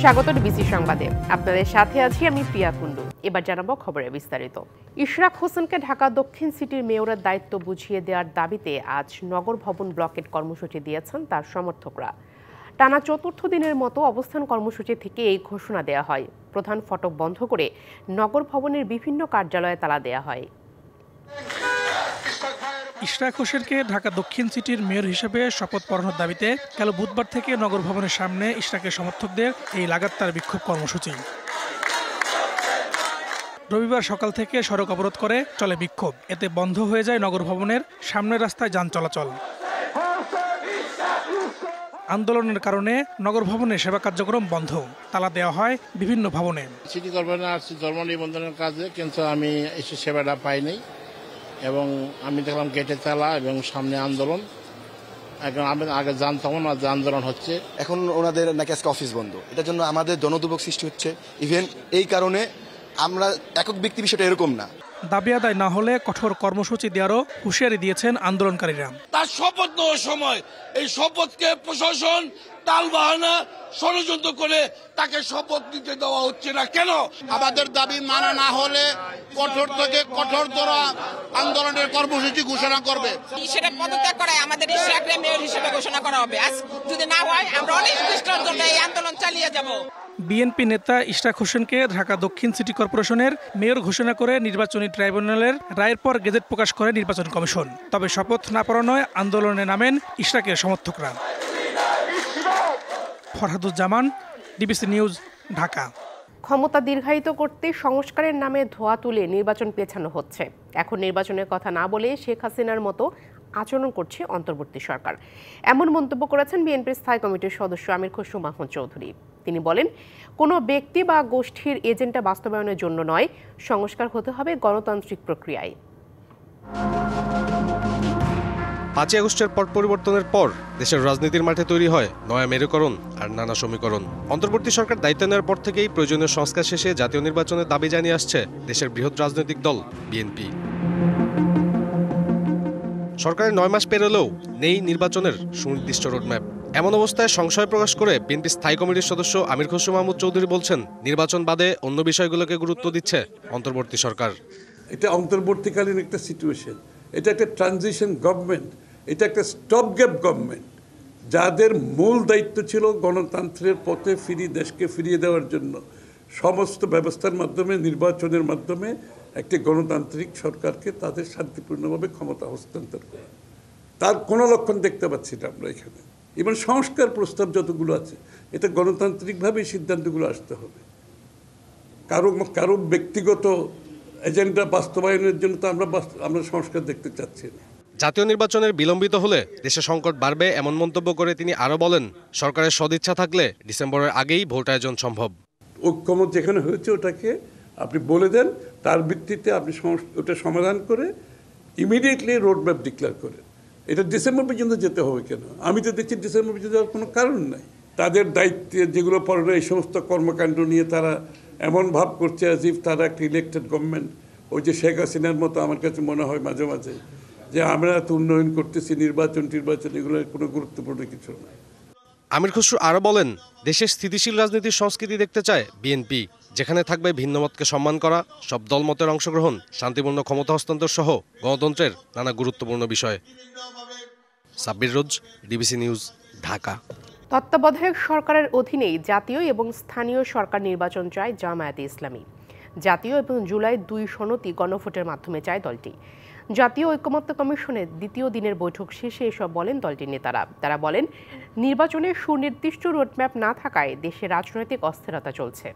স্বাগত ডিবিসি সংবাদে। আপনাদের সাথে আছি আমি প্রিয়া কুন্ডু। এবার জানাবো খবরের বিস্তারিত। ইশরাক হোসেনকে ঢাকা দক্ষিণ সিটির মেয়রের দায়িত্ব বুঝিয়ে দেওয়ার দাবিতে আজ নগর ভবন ব্লকেট কর্মসূচি দিয়েছেন তার সমর্থকরা। টানা চতুর্থ দিনের মতো অবস্থান কর্মসূচি থেকে এই ঘোষণা দেওয়া হয়। প্রধান ফটক বন্ধ করে নগর ভবনের বিভিন্ন কার্যালয়ে তালা দেওয়া হয়। ইশরাক হোসেনকে ঢাকা দক্ষিণ সিটির মেয়র হিসেবে শপথ পড়ানোর দাবিতে কাল বুধবার থেকে নগর ভবনের সামনে ইশরাকের সমর্থকদের এই লাগাতার বিক্ষোভ কর্মসূচি। রবিবার সকাল থেকে সড়ক অবরোধ করে চলে বিক্ষোভ। এতে বন্ধ হয়ে যায় নগর ভবনের সামনের রাস্তায় যান চলাচল। আন্দোলনের কারণে নগর ভবনে সেবা কার্যক্রম বন্ধ, তালা দেওয়া হয় বিভিন্ন ভবনে। সিটি কর্পোরেশনে আসছি ধর্ম নিবন্ধনের কাজে, কিন্তু আমি এসে সেবাটা পাইনি এবং আমি দেখলাম গেটে তালা এবং সামনে আন্দোলন। এখন আমি আগে জানতাম না যে আন্দোলন হচ্ছে। এখন ওনাদের নাকি আজকে অফিস বন্ধ, এটার জন্য আমাদের জনদুর্ভোগ সৃষ্টি হচ্ছে। ইভেন এই কারণে আমরা একক ব্যক্তি বিষয়টা এরকম না, দাবি আদায় না হলে কঠোর কর্মসূচি দেওয়ারও হুঁশিয়ারি দিয়েছেন আন্দোলনকারীরা। তার শপথ নেওয়ার সময় এই শপথকে প্রশাসন টালবাহানা ষড়যন্ত্র করে তাকে শপথ নিতে দেওয়া হচ্ছে না কেন? আমাদের দাবি মানা না হলে কঠোর থেকে কঠোরতর আন্দোলনের কর্মসূচি ঘোষণা করবে। সেটা পদত্যাগ করায় আমাদের ইশরাককে মেয়র হিসেবে ঘোষণা করা হবে। আজ যদি না হয় আমরা অনেক দৃষ্টান্ত জন্য এই আন্দোলন চালিয়ে যাব। বিএনপি নেতা ইশরাক হোসেনকে ঢাকা দক্ষিণ সিটি কর্পোরেশনের মেয়র ঘোষণা করে নির্বাচনী ট্রাইব্যুনালের রায়ের পর গেজেট প্রকাশ করে নির্বাচন কমিশন। তবে শপথ না পড়ানোয় আন্দোলনে নামেন ইশরাকের সমর্থকরা। Farhaduzzaman, DBC news, Dhaka. ক্ষমতা দীর্ঘায়িত করতে সংস্কারের নামে ধোঁয়া তুলে নির্বাচন পেছানো হচ্ছে। এখন নির্বাচনের কথা না বলে শেখ হাসিনার মতো আচরণ করছে অন্তর্বর্তী সরকার, এমন মন্তব্য করেছেন বিএনপির স্থায়ী কমিটির সদস্য আমির খসরু মাহমুদ চৌধুরী। তিনি বলেন, কোনো ব্যক্তি বা গোষ্ঠীর এজেন্ডা বাস্তবায়নের জন্য নয়, সংস্কার হতে হবে গণতান্ত্রিক প্রক্রিয়ায়। ৫ আগস্টের পট পরিবর্তনের পর দেশের রাজনীতির মাঠে তৈরি হয় নয়া মেরুকরণ আর নানা সমীকরণ। অন্তর্বর্তী সরকার দায়িত্ব নেওয়ার পর থেকেই প্রয়োজনীয় সংস্কার শেষে জাতীয় নির্বাচনের দাবি জানিয়ে আসছে দেশের বৃহৎ রাজনৈতিক দল বিএনপি। সরকারের ৯ মাস পেরোলেও নেই নির্বাচনের সুনির্দিষ্ট রোডম্যাপ। এমন অবস্থায় সংশয় প্রকাশ করে বিএনপি স্থায়ী কমিটির সদস্য আমির খসরু মাহমুদ চৌধুরী বলছেন, নির্বাচন বাদে অন্য বিষয়গুলোকে গুরুত্ব দিচ্ছে অন্তর্বর্তী সরকার। এটা অন্তর্বর্তীকালীন একটা সিচুয়েশন, এটা একটা ট্রানজিশন গভর্নমেন্ট, এটা একটা স্টপ গ্যাপ গভর্নমেন্ট, যাদের মূল দায়িত্ব ছিল গণতন্ত্রের পথে দেশকে ফিরিয়ে দেওয়ার জন্য সমস্ত ব্যবস্থার মাধ্যমে, নির্বাচনের মাধ্যমে একটি গণতান্ত্রিক সরকারকে তাদের শান্তিপূর্ণভাবে ক্ষমতা হস্তান্তর করা। তার কোনো লক্ষণ দেখতে পাচ্ছি না আমরা এখানে। এবং সংস্কার প্রস্তাব যতগুলো আছে, এটা গণতান্ত্রিকভাবেই সিদ্ধান্তগুলো আসতে হবে। কারো ব্যক্তিগত এজেন্ডা বাস্তবায়নের জন্য তো আমরা সংস্কার দেখতে চাচ্ছি না। জাতীয় নির্বাচনের বিলম্বিত হলে দেশে সংকট বাড়বে এমন মন্তব্য করে তিনি আরও বলেন, সরকারের সদিচ্ছা থাকলে ডিসেম্বরের আগেই ভোট আয়োজন সম্ভব। ঐক্যমত যেখানে হয়েছে ওটাকে আপনি বলে দেন, তার ভিত্তিতে আপনি ওটা সমাধান করে ইমিডিয়েটলি রোডম্যাপ ডিক্লেয়ার করেন। এটা ডিসেম্বর পর্যন্ত যেতে হবে কেন? আমি তো দেখছি ডিসেম্বর পর্যন্ত যাওয়ার কোনো কারণ নাই। তাদের দায়িত্বে যেগুলো পড়ে এই সমস্ত কর্মকাণ্ড নিয়ে তারা এমন ভাব করছে অ্যাজ ইফ তারা একটা ইলেক্টেড গভর্নমেন্ট। ওই যে শেখ হাসিনার মতো আমার কাছে মনে হয় মাঝে মাঝে যে আমরা এত উন্নয়ন করতেছি, নির্বাচন এগুলো কোনো গুরুত্বপূর্ণ কিছু না। আমির খসরু আরও বলেন, দেশের স্থিতিশীল রাজনীতির সংস্কৃতি দেখতে চায় বিএনপি, যেখানে থাকবে ভিন্নমতকে সম্মান করা, সব দলমতের অংশগ্রহণ, শান্তিপূর্ণ ক্ষমতা হস্তান্তর সহ গণতন্ত্রের নানা গুরুত্বপূর্ণ বিষয়। সাব্বির রোজ, ডিবিসি নিউজ, ঢাকা। তত্ত্বাবধায়ক সরকারের অধীনেই জাতীয় এবং স্থানীয় সরকার নির্বাচন চায় জামায়াতে ইসলামী। জাতীয় এবং জুলাই ২ সনদই গণভোটের মাধ্যমে চায় দলটি। জাতীয় ঐকমত্য কমিশনের দ্বিতীয় দিনের বৈঠক শেষে এসব বলেন দলটির নেতারা। তারা বলেন, নির্বাচনের সুনির্দিষ্ট রোডম্যাপ না থাকায় দেশে রাজনৈতিক অস্থিরতা চলছে।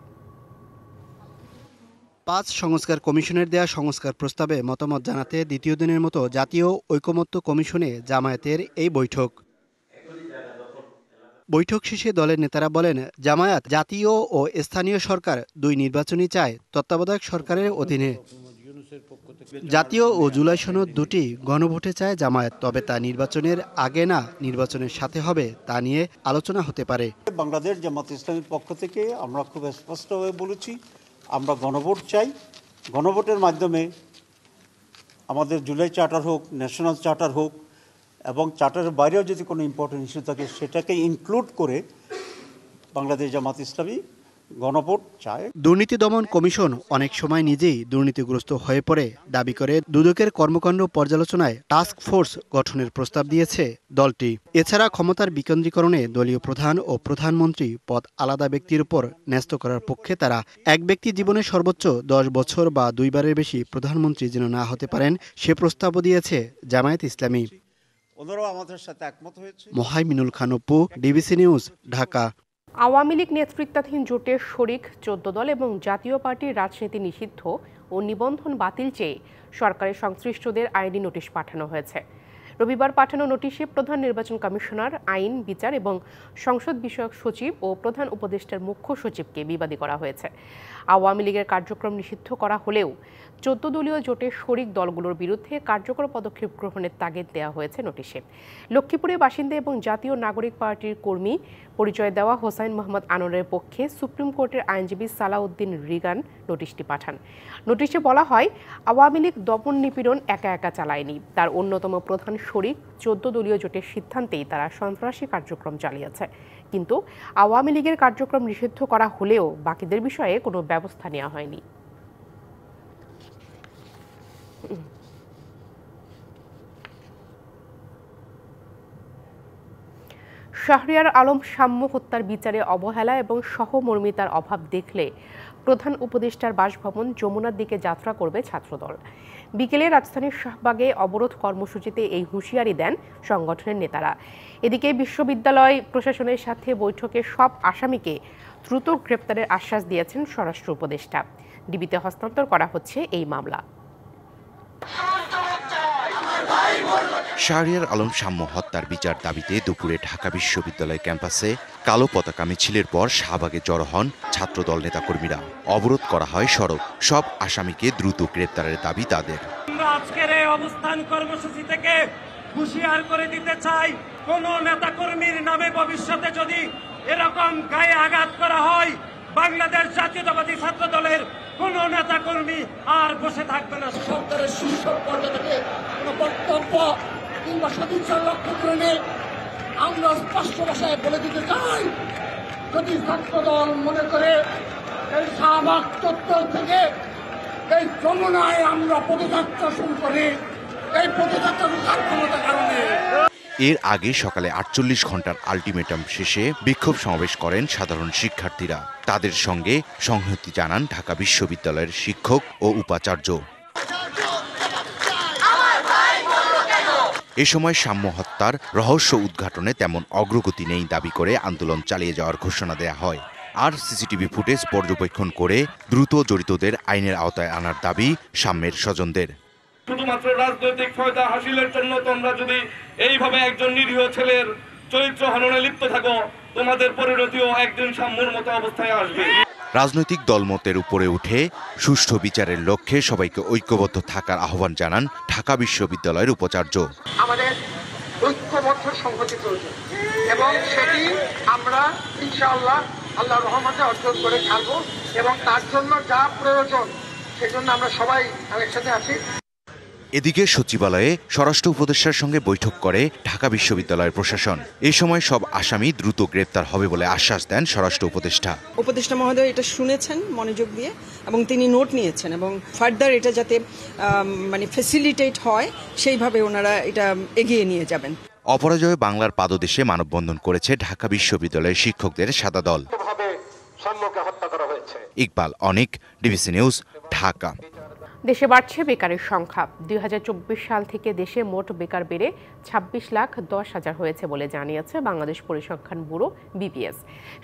৫ সংস্কার কমিশনের দেয়া সংস্কার প্রস্তাবে মতামত জানাতে দ্বিতীয় দিনের মতো জাতীয় ঐকমত্য কমিশনে জামায়াতের এই বৈঠক। বৈঠক শেষে দলের নেতারা বলেন, জামায়াত জাতীয় ও স্থানীয় সরকার ২ নির্বাচনই চায় তত্ত্বাবধায়ক সরকারের অধীনে। জাতীয় ও জুলাই সনদ দুটি গণভোটে চায় জামায়াত, তবে তা নির্বাচনের আগে না নির্বাচনের সাথে হবে তা নিয়ে আলোচনা হতে পারে। বাংলাদেশ জামাত ইসলামীর পক্ষ থেকে আমরা খুব স্পষ্টভাবে বলেছি, আমরা গণভোট চাই। গণভোটের মাধ্যমে আমাদের জুলাই চার্টার হোক, ন্যাশনাল চার্টার হোক, এবং চার্টারের বাইরেও যদি কোনো ইম্পর্টেন্ট ইস্যু থাকে সেটাকে ইনক্লুড করে বাংলাদেশ জামাত ইসলামী গণভোট চায়। দুর্নীতি দমন কমিশন অনেক সময় নিজেই দুর্নীতিগ্রস্ত হয়ে পড়ে দাবি করে দুদকের কর্মকাণ্ড পর্যালোচনায় টাস্ক ফোর্স গঠনের প্রস্তাব দিয়েছে দলটি। এছাড়া ক্ষমতার বিকেন্দ্রীকরণে দলীয় প্রধান ও প্রধানমন্ত্রী পদ আলাদা ব্যক্তির উপর ন্যস্ত করার পক্ষে তারা এক ব্যক্তি জীবনে সর্বোচ্চ 10 বছর বা 2 বারের বেশি প্রধানমন্ত্রী যেন না হতে পারেন সে প্রস্তাবও দিয়েছে জামায়াত ইসলামী। ওনারাও আমাদের সাথে একমত হয়েছে। Mohaiminul Khan Apu, DBC news, Dhaka. আওয়ামী লীগ নেতৃত্বাধীন জোটের শরিক 14 দল এবং জাতীয় পার্টির রাজনীতি নিষিদ্ধ ও নিবন্ধন বাতিল চেয়ে সরকারের সংশ্লিষ্টদের আইনি নোটিশ পাঠানো হয়েছে। রবিবার পাঠানো নোটিশে প্রধান নির্বাচন কমিশনার, আইন, বিচার এবং সংসদ বিষয়ক সচিব ও প্রধান উপদেষ্টার মুখ্য সচিবকে বিবাদী করা হয়েছে। আওয়ামী লীগের কার্যক্রম নিষিদ্ধ করা হলেও 14 দলীয় জোটের শরিক দলগুলোর বিরুদ্ধে কার্যকর পদক্ষেপ গ্রহণের তাগিদ দেওয়া হয়েছে নোটিশে। লক্ষ্মীপুরের বাসিন্দা এবং জাতীয় নাগরিক পার্টির কর্মী পরিচয় দেওয়া হোসাইন মোহাম্মদ আনোয়ারের পক্ষে সুপ্রিম কোর্টের আইনজীবী সালাউদ্দিন রিগান নোটিশটি পাঠান। নোটিশে বলা হয়, আওয়ামী লীগ দমন নিপীড়ন একা একা চালায়নি। তার অন্যতম প্রধান শরিক 14 দলীয় জোটের সিদ্ধান্তেই তারা সন্ত্রাসী কার্যক্রম চালিয়েছে। কিন্তু আওয়ামী লীগের কার্যক্রম নিষিদ্ধ করা হলেও বাকিদের বিষয়ে কোনো ব্যবস্থা নেওয়া হয়নি। শাহরিয়ার আলম সাম্য হত্যার বিচারে অবহেলা এবং সহমর্মিতার অভাব দেখলে প্রধান উপদেষ্টার বাসভবন যমুনার দিকে যাত্রা করবে ছাত্রদল। বিকেলে রাজধানীর শাহবাগে অবরোধ কর্মসূচিতে এই হুঁশিয়ারি দেন সংগঠনের নেতারা। এদিকে বিশ্ববিদ্যালয় প্রশাসনের সাথে বৈঠকে সব আসামিকে দ্রুত গ্রেপ্তারের আশ্বাস দিয়েছেন স্বরাষ্ট্র উপদেষ্টা। ডিবিতে হস্তান্তর করা হচ্ছে এই মামলা। শাহরিয়ার আলম সাম্য হত্যার বিচার দাবিতে দুপুরে ঢাকা বিশ্ববিদ্যালয় ক্যাম্পাসে কালো পতাকা মিছিলের পর শাহবাগে জড়ো হন ছাত্রদল নেতাকর্মীরা। অবরোধ করা হয় সড়ক। সব আসামিকে দ্রুত গ্রেপ্তারের দাবি তাদের। আমরা আজকের এই অবস্থান কর্মসূচি থেকে হুঁশিয়ার করে দিতে চাই, কোন নেতাকর্মীর নামে ভবিষ্যতে যদি এরকম গায়ে আঘাত করা হয়, বাংলাদেশ জাতীয়তাবাদী ছাত্র দলের কোন নেতাকর্মী আর বসে থাকবে না। সরকারের শীর্ষ পর্যায়ে থেকে কোনো বক্তব্য কিংবা সদিচ্ছার লক্ষ্য করে আমরা স্পষ্ট ভাষায় বলে দিতে চাই, যদি ছাত্র দল মনে করে এই শাহবাগ চত্বর থেকে এই যমুনায় আমরা পদযাত্রা শুরু করি, এই পদযাত্রা রুখার ক্ষমতার কারণে। এর আগে সকালে 48 ঘন্টার আলটিমেটাম শেষে বিক্ষোভ সমাবেশ করেন সাধারণ শিক্ষার্থীরা। তাদের সঙ্গে সংহতি জানান ঢাকা বিশ্ববিদ্যালয়ের শিক্ষক ও উপাচার্য। এ সময় সাম্য হত্যার রহস্য উদ্ঘাটনে তেমন অগ্রগতি নেই দাবি করে আন্দোলন চালিয়ে যাওয়ার ঘোষণা দেয়া হয়। আর সিসিটিভি ফুটেজ পর্যবেক্ষণ করে দ্রুত জড়িতদের আইনের আওতায় আনার দাবি সাম্যের স্বজনদের। শুধুমাত্র রাজনৈতিক ফায়দা হাসিলের জন্য তোমরা যদি এইভাবে একজন নিরীহ ছেলের চরিত্র হননে লিপ্ত থাকো, তোমাদের পরিণতিও একদিন সাম্যের মতো অবস্থায় আসবে। রাজনৈতিক দলমতের উপরে উঠে সুষ্ঠু বিচারের লক্ষ্যে সবাইকে ঐক্যবদ্ধ থাকার আহ্বান জানান ঢাকা বিশ্ববিদ্যালয়ের উপাচার্য। আমাদের ঐক্যবদ্ধ সংহতি প্রয়োজন এবং সেটি আমরা ইনশাআল্লাহ আল্লাহর রহমতে অর্জন করে ছাড়বো এবং তার জন্য যা প্রয়োজন সেজন্য আমরা সবাই একসাথে আছি। এদিকে সচিবালয়ে স্বরাষ্ট্র উপদেষ্টার সঙ্গে বৈঠক করে ঢাকা বিশ্ববিদ্যালয়ের প্রশাসন। এই সময় সব আসামি দ্রুত গ্রেপ্তার হবে বলে আশ্বাস দেন স্বরাষ্ট্র উপদেষ্টা। উপদেষ্টা মহোদয় এটা শুনেছেন মনোযোগ দিয়ে এবং তিনি নোট নিয়েছেন এবং ফার্দার এটা যাতে ফ্যাসিলিটেট হয় সেইভাবে ওনারা এটা এগিয়ে নিয়ে যাবেন। অপরাজয় বাংলার পাদদেশে মানববন্ধন করেছে ঢাকা বিশ্ববিদ্যালয়ের শিক্ষকদের সাদা দল। ইকবাল অনিক, ডিবিসি নিউজ, ঢাকা। দেশে বাড়ছে বেকারের সংখ্যা। 2024 সাল থেকে দেশে মোট বেকার বেড়ে 26,10,000 হয়েছে বলে জানিয়েছে বাংলাদেশ পরিসংখ্যান ব্যুরো BPS।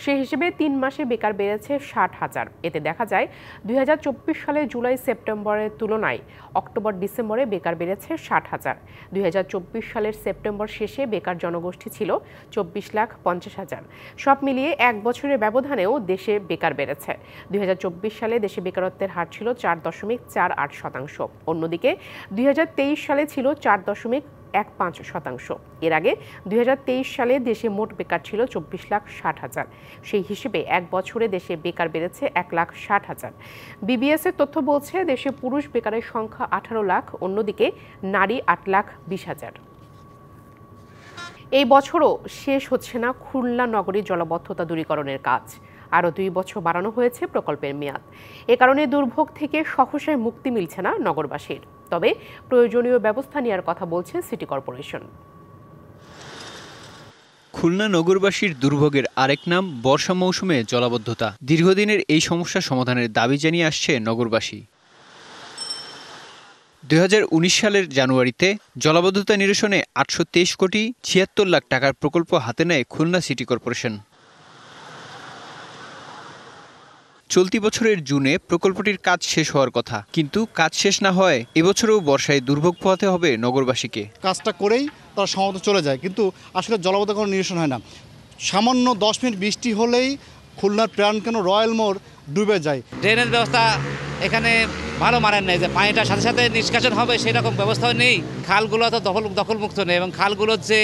সেই হিসেবে 3 মাসে বেকার বেড়েছে 60,000। এতে দেখা যায় 2024 সালে জুলাই সেপ্টেম্বরের তুলনায় অক্টোবর ডিসেম্বরে বেকার বেড়েছে 60,000। 2024 সালের সেপ্টেম্বর শেষে বেকার জনগোষ্ঠী ছিল 24,50,000। সব মিলিয়ে এক বছরের ব্যবধানেও দেশে বেকার বেড়েছে। 2024 সালে দেশে বেকারত্বের হার ছিল 4.48%। অন্যদিকে 2023 সালে ছিল 4.15%। এর আগে 2023 সালে দেশে মোট বেকার ছিল 24,60,000। সেই হিসেবে এক বছরে দেশে বেকার বেড়েছে 1,60,000। BBS এর তথ্য বলছে দেশে পুরুষ বেকারের সংখ্যা 18 লাখ, অন্যদিকে নারী 8,20,000। এই বছরও শেষ হচ্ছে না খুলনা নগরীর জলাবদ্ধতা দূরীকরণের কাজ। আরও 2 বছর বাড়ানো হয়েছে প্রকল্পের মেয়াদ। এ কারণে দুর্ভোগ থেকে সহসায় মুক্তি মিলছে না নগরবাসীর। তবে প্রয়োজনীয় ব্যবস্থা নেওয়ার কথা বলছে সিটি কর্পোরেশন। খুলনা নগরবাসীর দুর্ভোগের আরেক নাম বর্ষা মৌসুমে জলাবদ্ধতা। দীর্ঘদিনের এই সমস্যা সমাধানের দাবি জানিয়ে আসছে নগরবাসী। 2019 সালের জানুয়ারিতে জলাবদ্ধতা নিরসনে 823 কোটি 76 লাখ টাকার প্রকল্প হাতে নেয় খুলনা সিটি কর্পোরেশন। চলতি বছরের জুনে প্রকল্পটির কাজ শেষ হওয়ার কথা, কিন্তু কাজ শেষ না হয় এবছরেও বর্ষায় দুর্ভোগ পোহাতে হবে নগরবাসীকে। কাজটা করেই তারা সম্ভবত চলে যায়, কিন্তু আসলে জলাবদ্ধতা কোনো নিরসন হয় না। সামান্য 10 মিনিট বৃষ্টি হলেই খুলনার প্রাণকেন্দ্র রয়্যাল মোড় ডুবে যায়। ড্রেনের ব্যবস্থা এখানে ভালো মানেন নেই, যে পানিটার সাথে সাথে নিষ্কাশন হবে সেরকম ব্যবস্থাও নেই। খালগুলো তো দখলমুক্ত নেই এবং খালগুলোর যে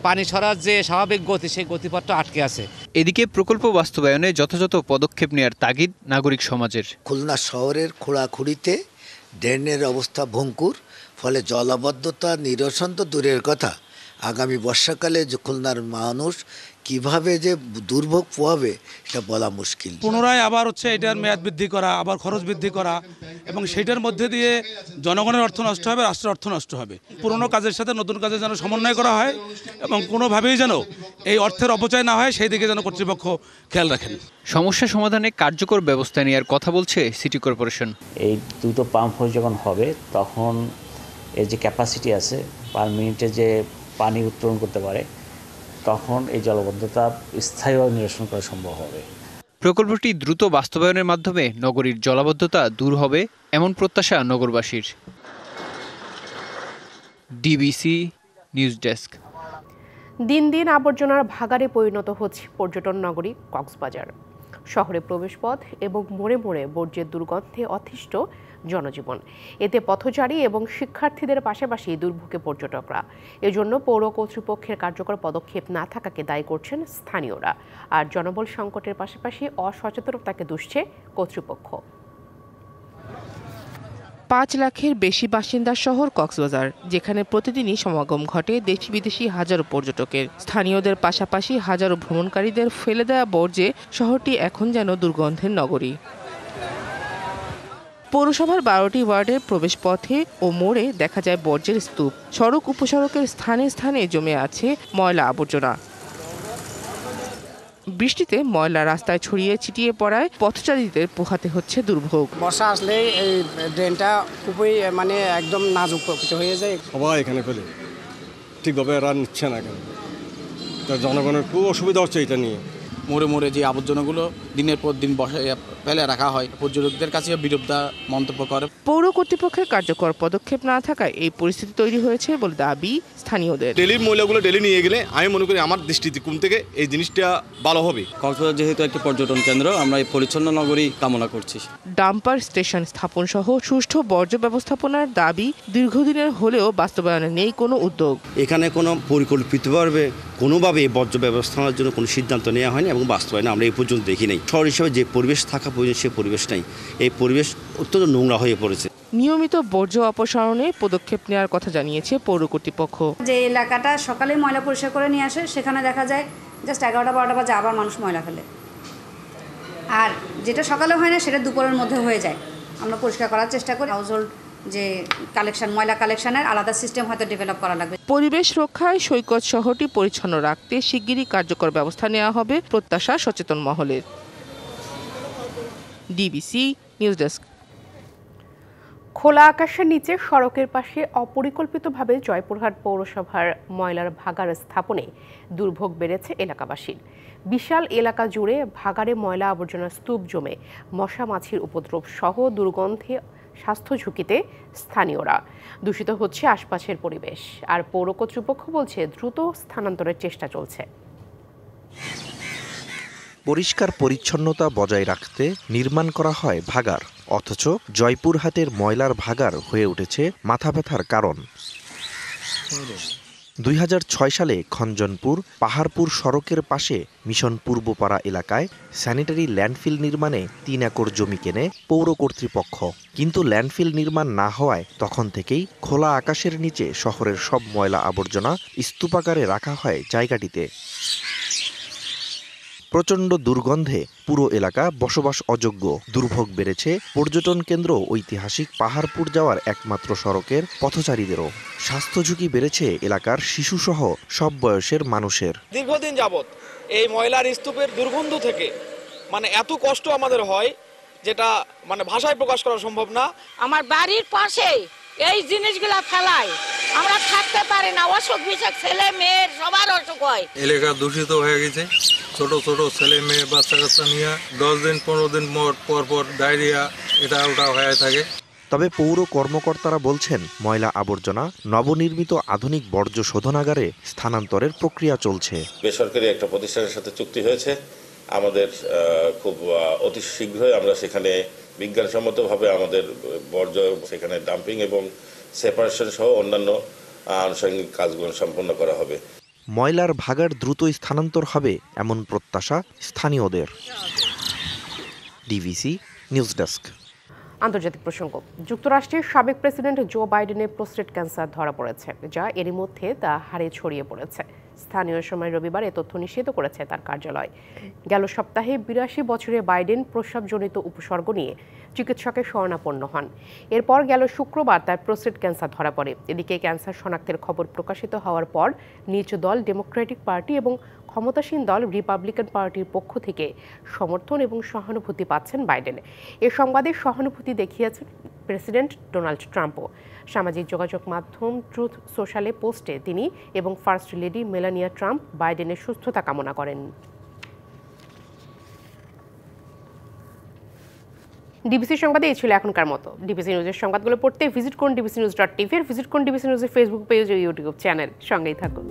পানি সরার যে স্বাভাবিক গতি, সেই গতিপথটা আটকে আছে। এদিকে প্রকল্প বাস্তবায়নে যথাযথ পদক্ষেপ নেওয়ার তাগিদ নাগরিক সমাজের। খুলনা শহরের খোঁড়াখুড়িতে ড্রেনের অবস্থা ভঙ্গুর, ফলে জলাবদ্ধতা নিরসন তো দূরের কথা, আগামী বর্ষাকালে যে খুলনার মানুষ কিভাবে যে দুর্ভোগ পোহাবে এটা বলা মুশকিল। পুনরায় আবার এটার মেয়াদ বৃদ্ধি করা, আবার খরচ বৃদ্ধি করা, এবং সেটার মধ্যে দিয়ে জনগণের অর্থ নষ্ট হবে, রাষ্ট্রের অর্থ নষ্ট হবে। পুরনো কাজের সাথে নতুন কাজের যেন সমন্বয় করা হয় এবং কোনোভাবেই যেন এই অর্থের অপচয় না হয় সেই দিকে যেন কর্তৃপক্ষ খেয়াল রাখেন। সমস্যা সমাধানে কার্যকর ব্যবস্থা নেওয়ার কথা বলছে সিটি কর্পোরেশন। এই দুটো পাম্প যখন হবে তখন এর যে ক্যাপাসিটি আছে পার মিনিটে যে পানি উত্তোলন করতে পারে, তখন এই জলাবদ্ধতা স্থায়ীভাবে নিরসন করা সম্ভব হবে। প্রকল্পটি দ্রুত বাস্তবায়নের মাধ্যমে নগরীর জলাবদ্ধতা দূর হবে এমন প্রত্যাশা নগরবাসীর। DBC news desk. দিন দিন আবর্জনার ভাগাড়ে পরিণত হচ্ছে পর্যটন নগরী কক্সবাজার। শহরে প্রবেশপথ এবং মোড়ে মোড়ে বর্জ্যের দুর্গন্ধে অতিষ্ঠ জনজীবন। এতে পথচারী এবং শিক্ষার্থীদের পাশাপাশি দুর্ভোগে পর্যটকরা। এজন্য পৌর কর্তৃপক্ষের কার্যকর পদক্ষেপ না থাকাকে দায়ী করছেন স্থানীয়রা। আর জনবল সংকটের পাশাপাশি অসচেতনতাকে দুষছে কর্তৃপক্ষ। 5 লাখের বেশি বাসিন্দার শহর কক্সবাজার, যেখানে প্রতিদিনই সমাগম ঘটে দেশি বিদেশি হাজারো পর্যটকের। স্থানীয়দের পাশাপাশি হাজারো ভ্রমণকারীদের ফেলে দেওয়া বর্জ্যে শহরটি এখন যেন দুর্গন্ধের নগরী। পৌরসভার 12টি ওয়ার্ডের প্রবেশপথে ও মোড়ে দেখা যায় বর্জ্যের স্তূপ। সড়ক উপসড়কের স্থানে স্থানে জমে আছে ময়লা আবর্জনা। বৃষ্টিতে ময়লা রাস্তায় ছড়িয়ে ছিটিয়ে পড়ায় পথচারীদের পোহাতে হচ্ছে দুর্ভোগ। বর্ষা আসলে এই ড্রেনটা খুবই একদম নাজুক প্রকৃত হয়ে যায়। সবাই এখানে ফেলে ঠিকভাবে রান নিচ্ছে না, কেন জনগণের খুব অসুবিধা হচ্ছে এটা নিয়ে। মোড়ে মোড়ে যে আবর্জনাগুলো দিনের পর দিন ফেলে রাখা হয়, পর্যটকদের কাছে বিরূপ মন্তব্য করে। পৌর কর্তৃপক্ষের কার্যকর পদক্ষেপ না থাকায় এই পরিস্থিতি তৈরি হয়েছে বলে দাবি স্থানীয়দের। ডেলির ময়লাগুলো ডেলি নিয়ে গেলে আমি মনে করি আমার দৃষ্টিকোণ থেকে এই জিনিসটা ভালো হবে। কক্সবাজার যেহেতু একটি পর্যটন কেন্দ্র, আমরা এই পরিচ্ছন্ন নগরী কামনা করছি। ডাম্পার স্টেশন স্থাপন সহ সুষ্ঠু বর্জ্য ব্যবস্থাপনার দাবি দীর্ঘদিনের হলেও বাস্তবায়নে নেই কোনো উদ্যোগ। এখানে কোনো পরিকল্পিতভাবে কোনোভাবে বর্জ্য ব্যবস্থাপনার জন্য কোনো সিদ্ধান্ত নেওয়া হয়নি এবং বাস্তবায়নে আমরা এই পর্যন্ত দেখি নাই। শহর হিসেবে যে পরিবেশ থাকা প্রয়োজন সে পরিবেশ নাই, এই পরিবেশ অত্যন্ত নোংরা হয়ে পড়েছে। নিয়মিত বর্জ্য অপসারণে পদক্ষেপ নেওয়ার কথা জানিয়েছে পৌর কর্তৃপক্ষ। যে এলাকাটা সকালে ময়লা পরিষ্কার করে নিয়ে আসে, সেখানে দেখা যায় জাস্ট 11টা-12টা বাজে আবার মানুষ ময়লা ফেলে, আর যেটা সকালে হয় না সেটা দুপুরের মধ্যে হয়ে যায়। আমরা পরিষ্কার করার চেষ্টা করি। হাউসহোল্ড যে কালেকশন, ময়লা কালেকশনের আলাদা সিস্টেম হয়তো ডেভেলপ করা লাগবে। পরিবেশ রক্ষায় সৈকত শহরটি পরিচ্ছন্ন রাখতে শিগগিরই কার্যকর ব্যবস্থা নেওয়া হবে প্রত্যাশা সচেতন মহলের। DBC news desk. খোলা আকাশের নিচে সড়কের পাশে অপরিকল্পিতভাবে জয়পুরহাট পৌরসভার ময়লার ভাগাড় স্থাপনে দুর্ভোগ বেড়েছে এলাকাবাসীর। বিশাল এলাকা জুড়ে ভাগাড়ে ময়লা আবর্জনার স্তূপ জমে মশা মাছির উপদ্রব সহ দুর্গন্ধে স্বাস্থ্য ঝুঁকিতে স্থানীয়রা। দূষিত হচ্ছে আশপাশের পরিবেশ। আর পৌর কর্তৃপক্ষ বলছে দ্রুত স্থানান্তরের চেষ্টা চলছে। পরিষ্কার পরিচ্ছন্নতা বজায় রাখতে নির্মাণ করা হয় ভাগাড়, অথচ জয়পুরহাটের ময়লার ভাগাড় হয়ে উঠেছে মাথা ব্যথার কারণ। 2006 সালে খঞ্জনপুর পাহাড়পুর সড়কের পাশে মিশন পূর্বপাড়া এলাকায় স্যানিটারি ল্যান্ডফিল নির্মাণে 3 একর জমি কেনে পৌর কর্তৃপক্ষ। কিন্তু ল্যান্ডফিল নির্মাণ না হওয়ায় তখন থেকেই খোলা আকাশের নিচে শহরের সব ময়লা আবর্জনা স্তূপাকারে রাখা হয় জায়গাটিতে। প্রচণ্ড দুর্গন্ধে পুরো এলাকা বসবাস অযোগ্য। দুর্ভোগ বেড়েছে পর্যটন কেন্দ্র ঐতিহাসিক পাহাড়পুর যাওয়ার একমাত্র সড়কের পথচারীদেরও। স্বাস্থ্য ঝুঁকি বেড়েছে এলাকার শিশুসহ সব বয়সের মানুষের। দীর্ঘদিন যাবৎ এই ময়লার স্তূপের দুর্গন্ধ থেকে এত কষ্ট আমাদের হয় যেটা ভাষায় প্রকাশ করা সম্ভব না। আমার বাড়ির পাশে এই জিনিসগুলা ফেলায় আমরা থাকতে পারি না, অসুখ বিসুখ ছেলে মেয়ের সবার অসুখ হয়। এলাকা দূষিত হয়ে গেছে, ছোট ছোট ছেলে মেয়ে বাচ্চা কাচ্চা নিয়ে 10 দিন 15 দিন পর পর ডায়রিয়া এটা ওটা হয়ে থাকে। তবে পৌর কর্মকর্তারা বলছেন ময়লা আবর্জনা নবনির্মিত আধুনিক বর্জ্য শোধনাগারে স্থানান্তরের প্রক্রিয়া চলছে। বেসরকারি একটা প্রতিষ্ঠানের সাথে চুক্তি হয়েছে, আমাদের খুব অতি শীঘ্রই আমরা সেখানে বিজ্ঞানসম্মতভাবে আমাদের বর্জ্য সেখানে ডাম্পিং এবং সেপারেশন সহ অন্যান্য আনুষঙ্গিক কাজগুলো সম্পন্ন করা হবে। ময়লার ভাগাড় দ্রুত স্থানান্তর হবে এমন প্রত্যাশা স্থানীয়দের। DVC news desk. আন্তর্জাতিক প্রসঙ্গ। যুক্তরাষ্ট্রের সাবেক প্রেসিডেন্ট জো বাইডেনের প্রোস্টেট ক্যান্সার ধরা পড়েছে, যা এরই মধ্যে তা হারে ছড়িয়ে পড়েছে। স্থানীয় সময় রবিবার এ তথ্য নিষেধ করেছে তার কার্যালয়। গেল সপ্তাহে 82 বছরের বাইডেন প্রস্রাবজনিত উপসর্গ নিয়ে চিকিৎসকের শরণাপন্ন হন। এরপর গেল শুক্রবার তার প্রোস্টেট ক্যান্সার ধরা পড়ে। এদিকে ক্যান্সার শনাক্তের খবর প্রকাশিত হওয়ার পর নিজ দল ডেমোক্রেটিক পার্টি এবং ক্ষমতাসীন দল রিপাবলিকান পার্টির পক্ষ থেকে সমর্থন এবং সহানুভূতি পাচ্ছেন বাইডেন। এ সংবাদে সহানুভূতি দেখিয়েছেন প্রেসিডেন্ট ডোনাল্ড ট্রাম্পও। সামাজিক যোগাযোগ মাধ্যম ট্রুথ সোশ্যালে পোস্টে তিনি এবং ফার্স্ট লেডি মেলানিয়া ট্রাম্প বাইডেনের সুস্থতা কামনা করেন। ডিবিসি সংবাদে এই ছিল এখনকার মতো। ডিবিসি নিউজের সংবাদগুলো পড়তে ভিজিট করুন dbcnews.tv, ভিজিট করুন ডিবিসি নিউজের ফেসবুক পেজ ও ইউটিউব চ্যানেল। সঙ্গেই থাকুন।